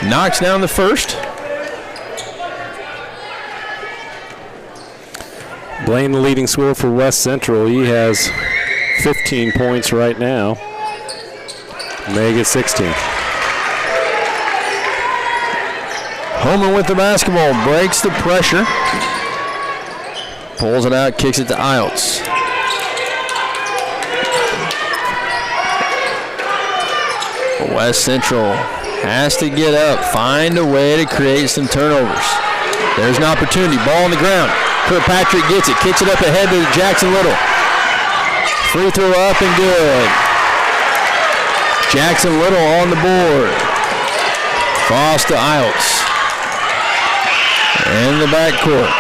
Speaker 1: Knocks down the first.
Speaker 2: Blaine, the leading scorer for West Central. He has 15 points right now. May get 16.
Speaker 1: Homer with the basketball, breaks the pressure. Pulls it out, kicks it to Iltz. West Central has to get up, find a way to create some turnovers. There's an opportunity, ball on the ground. Kirkpatrick gets it, kicks it up ahead to Jackson Little. Free throw up and good. Jackson Little on the board. Cross to Iltz. In the backcourt.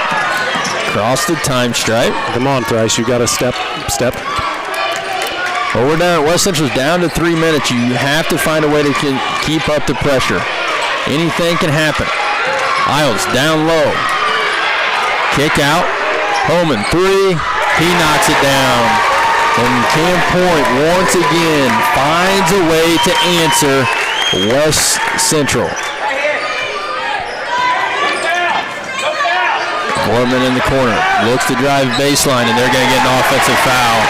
Speaker 1: Cross the time stripe.
Speaker 2: Come on, Thrice, you got to step.
Speaker 1: Well, we're down. West Central's down to 3 minutes. You have to find a way to keep up the pressure. Anything can happen. Iltz down low. Kick out. Holman, 3. He knocks it down. And Cam Point once again finds a way to answer West Central. Vortman in the corner. Looks to drive baseline, and they're going to get an offensive foul.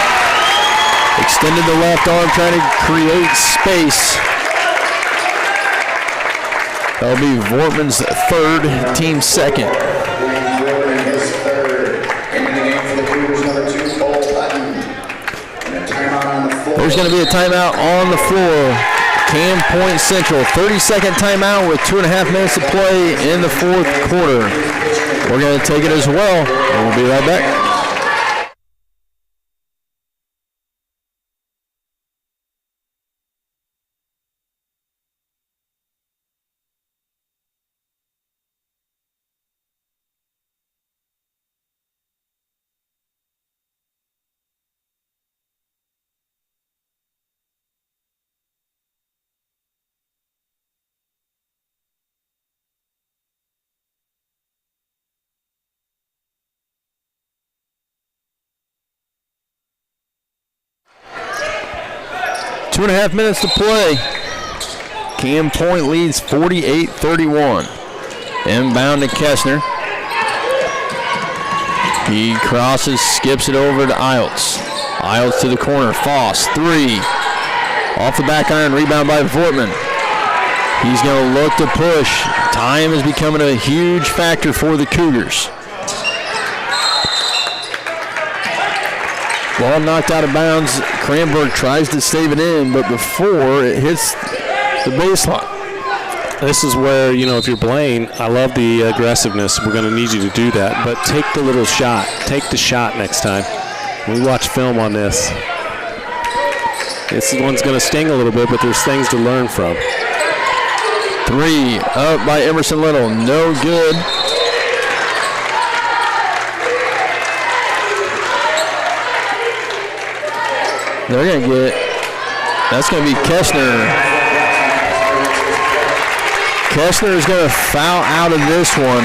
Speaker 1: Extended the left arm, trying to create space. That'll be Vortman's third, team second. There's going to be a timeout on the floor Cam Point Central. 30-second timeout with 2.5 minutes to play in the fourth quarter. We're going to take it as well, and we'll be right back. Two and a half minutes to play. Cam Point leads 48-31. Inbound to Kessner. He crosses, skips it over to Iltz. Iltz to the corner. Foss, 3. Off the back iron, rebound by Vortman. He's going to look to push. Time is becoming a huge factor for the Cougars. Ball knocked out of bounds. Cranberg tries to save it in, but before it hits the baseline.
Speaker 2: This is where, if you're Blaine, I love the aggressiveness. We're going to need you to do that, but take the little shot. Take the shot next time. We watch film on this. This one's going to sting a little bit, but there's things to learn from.
Speaker 1: 3 up by Emerson Little. No good. They're going to get, that's going to be Kessner. Kessner is going to foul out of this one.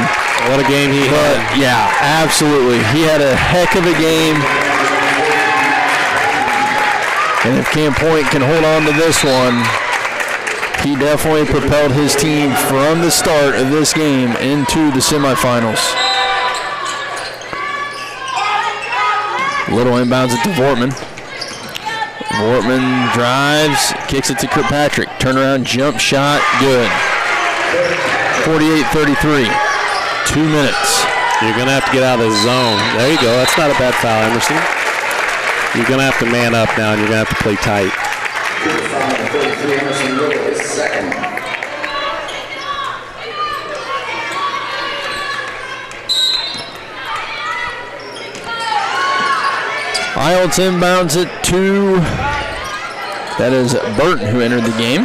Speaker 2: What a game he had.
Speaker 1: Yeah, absolutely. He had a heck of a game. And if Cam Point can hold on to this one, he definitely propelled his team from the start of this game into the semifinals. Little inbounds it to Vortman. Vortman drives, kicks it to Kirkpatrick. Turnaround jump shot, good. 48-33. 2 minutes.
Speaker 2: You're going to have to get out of the zone. There you go. That's not a bad foul, Emerson. You're going to have to man up now, and you're going to have to play tight.
Speaker 3: Emerson Little is second.
Speaker 1: Iltz inbounds it to, that is Burton who entered the game.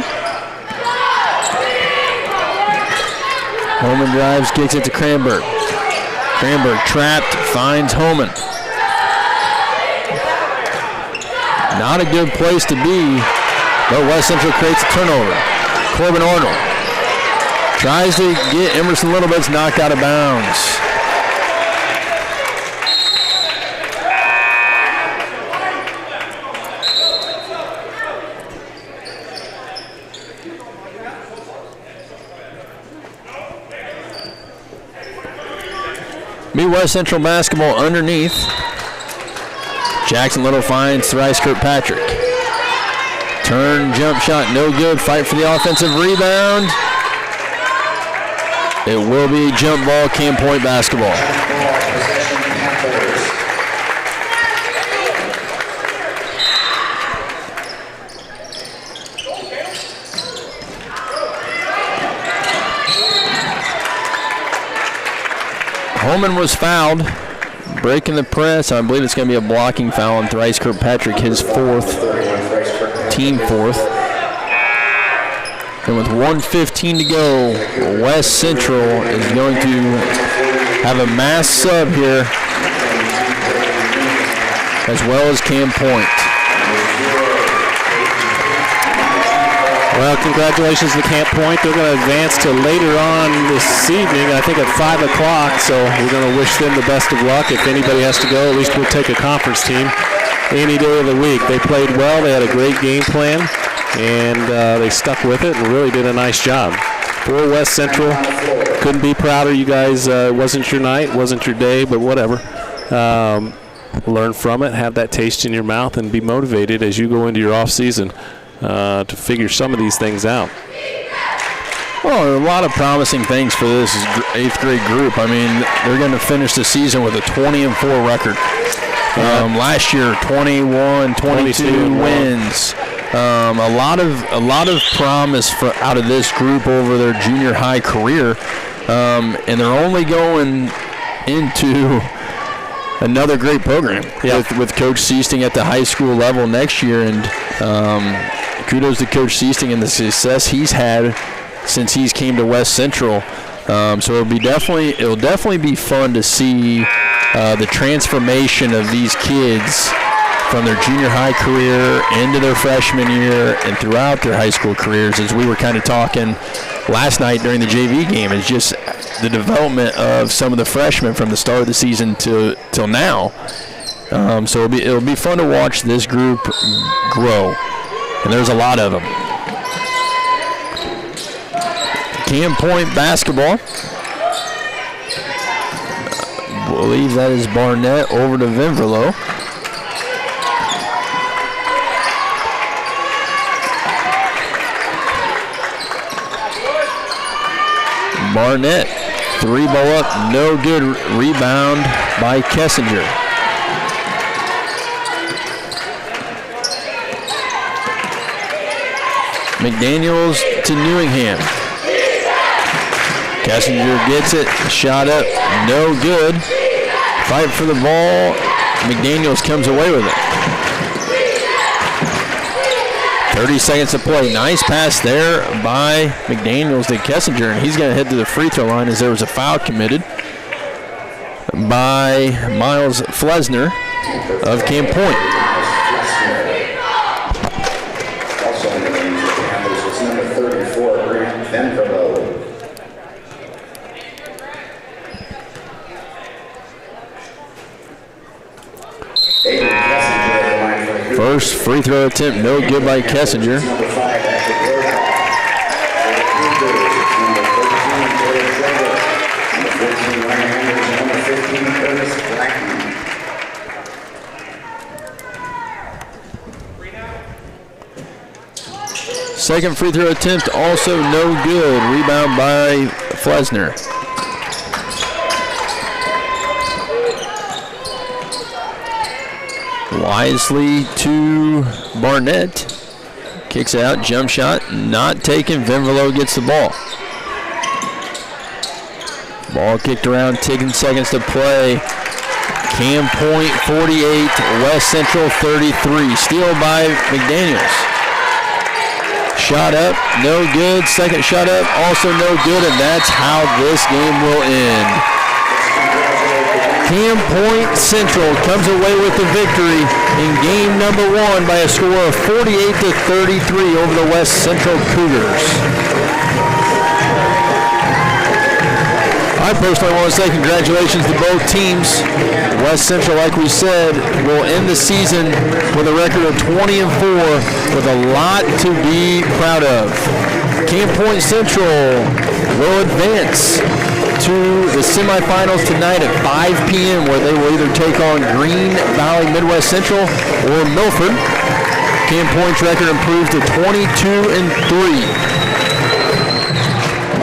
Speaker 1: Holman drives, kicks it to Cranberg. Cranberg trapped, finds Holman. Not a good place to be, but West Central creates a turnover. Corbin Arnold tries to get Emerson Little, but it's knocked out of bounds. Be West Central basketball underneath. Jackson Little finds Thrice Kirkpatrick. Turn, jump shot, no good. Fight for the offensive rebound. It will be jump ball, Cam Point basketball. Holman was fouled, breaking the press. I believe it's going to be a blocking foul on Thrice Kirkpatrick, his fourth, team fourth. And with 1:15 to go, West Central is going to have a mass sub here, as well as Cam Point.
Speaker 2: Well, congratulations to Camp Point. They're going to advance to later on this evening, I think at 5 o'clock, so we're going to wish them the best of luck. If anybody has to go, at least we'll take a conference team any day of the week. They played well. They had a great game plan, and they stuck with it and really did a nice job. For West Central, couldn't be prouder. You guys, it wasn't your night, wasn't your day, but whatever. Learn from it, have that taste in your mouth, and be motivated as you go into your off season. To figure some of these things out.
Speaker 1: Well, a lot of promising things for this 8th grade group. I mean, they're going to finish the season with a 20-4 record. Last year, 21, 22 wins. A lot of promise out of this group over their junior high career, and they're only going into another great program with Coach Seasting at the high school level next year, and kudos to Coach Seasting and the success he's had since he's came to West Central. So it'll definitely be fun to see the transformation of these kids from their junior high career into their freshman year and throughout their high school careers. As we were kind of talking last night during the JV game, is just the development of some of the freshmen from the start of the season till now. So it'll be fun to watch this group grow, and there's a lot of them. Cam Point basketball. I believe that is Barnett over to Vinverlow. Barnett, 3 ball up, no good. Rebound by Kessinger. McDaniels to Newingham. Kessinger gets it, shot up, no good. Fight for the ball. McDaniels comes away with it. 30 seconds to play. Nice pass there by McDaniels to Kessinger, and he's going to head to the free throw line as there was a foul committed by Miles Flesner of Camp Point.
Speaker 3: Also in the game for the Panthers was number 34, Grant Venverlow.
Speaker 1: First free throw attempt, no good by Kessinger.
Speaker 3: Number 5, Ashley Burdock. Number 13, Jared Trevor. Number 14, Ryan Anderson. Number 15, Curtis Blackman.
Speaker 1: Second free throw attempt, also no good. Rebound by Flesner. Wisely to Barnett. Kicks out, jump shot, not taken. Vinverlow gets the ball. Ball kicked around, taking seconds to play. Cam Point 48, West Central 33. Steal by McDaniels. Shot up, no good. Second shot up, also no good, and that's how this game will end. Cam Point Central comes away with the victory in game number 1 by a score of 48-33 over the West Central Cougars. I personally want to say congratulations to both teams. West Central, like we said, will end the season with a record of 20-4 with a lot to be proud of. Camp Point Central will advance to the semifinals tonight at 5 p.m. where they will either take on Green Valley Midwest Central or Milford. Camp Point's record improved to 22-3.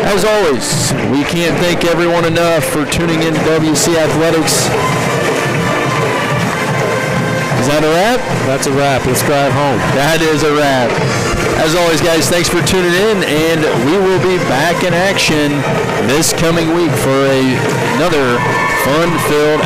Speaker 1: As always, we can't thank everyone enough for tuning in to WC Athletics. Is that a wrap?
Speaker 2: That's a wrap. Let's drive home.
Speaker 1: That is a wrap. As always, guys, thanks for tuning in, and we will be back in action this coming week for another fun-filled